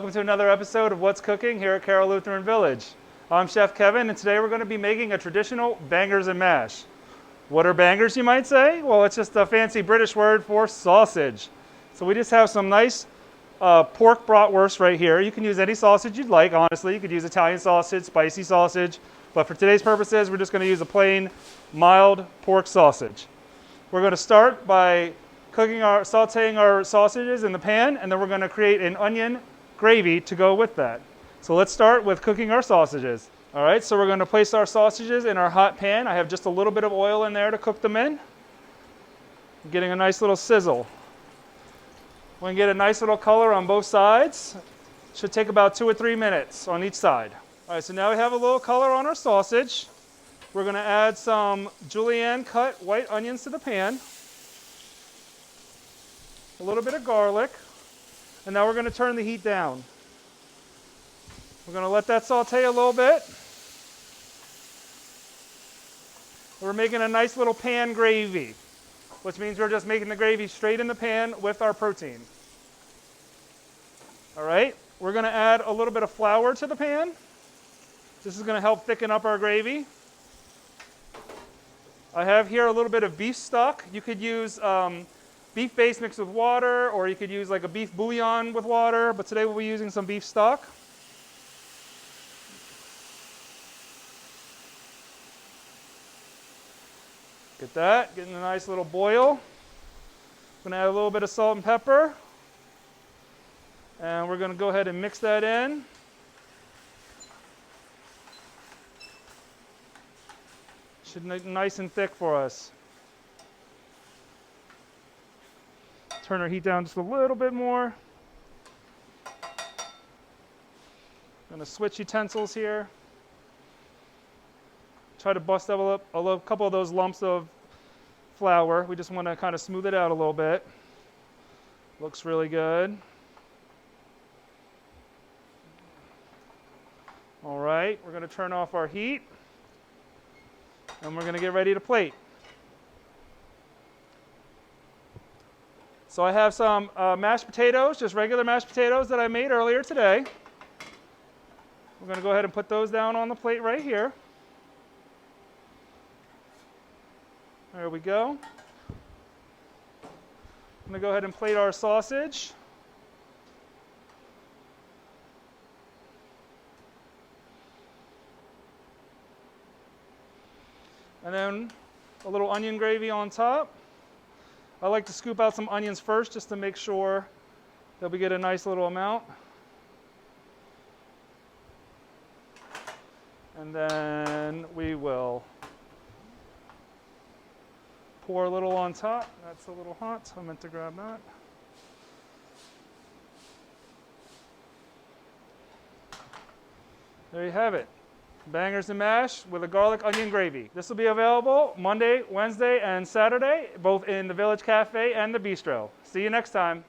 welcome to another episode of What's Cooking here at Carroll Lutheran Village. I'm Chef Kevin, and today we're going to be making a traditional bangers and mash. What are bangers, you might say? Well, it's just a fancy British word for sausage. So we just have some nice pork bratwurst right here. You can use any sausage you'd like, honestly. You could use Italian sausage, spicy sausage, but for today's purposes, we're just going to use a plain, mild pork sausage. We're going to start by sauteing our sausages in the pan, and then we're going to create an onion gravy to go with that. So let's start with cooking our sausages. All right, so we're going to place our sausages in our hot pan. I have just a little bit of oil in there to cook them in. I'm getting a nice little sizzle. We can get a nice little color on both sides. Should take about 2 or 3 minutes on each side. All right, so now we have a little color on our sausage. We're going to add some julienne cut white onions to the pan. A little bit of garlic, and now we're going to turn the heat down. We're going to let that saute a little bit. We're making a nice little pan gravy, which means we're just making the gravy straight in the pan with our protein. All right, we're going to add a little bit of flour to the pan. This is going to help thicken up our gravy. I have here a little bit of beef stock. You could use beef base mixed with water, or you could use like a beef bouillon with water, but today we'll be using some beef stock. Get that, getting a nice little boil. I'm going to add a little bit of salt and pepper. And we're going to go ahead and mix that in. Should be nice and thick for us. Turn our heat down just a little bit more. Going to switch utensils here. Try to bust up a couple of those lumps of flour. We just want to kind of smooth it out a little bit. Looks really good. All right, we're going to turn off our heat, and we're going to get ready to plate. So I have some mashed potatoes, just regular mashed potatoes that I made earlier today. We're going to go ahead and put those down on the plate right here. There we go. I'm going to go ahead and plate our sausage. And then a little onion gravy on top. I like to scoop out some onions first just to make sure that we get a nice little amount. And then we will pour a little on top. That's a little hot, so I meant to grab that. There you have it. Bangers and mash with a garlic onion gravy. This will be available Monday, Wednesday, and Saturday, both in the Village Cafe and the Bistro. See you next time.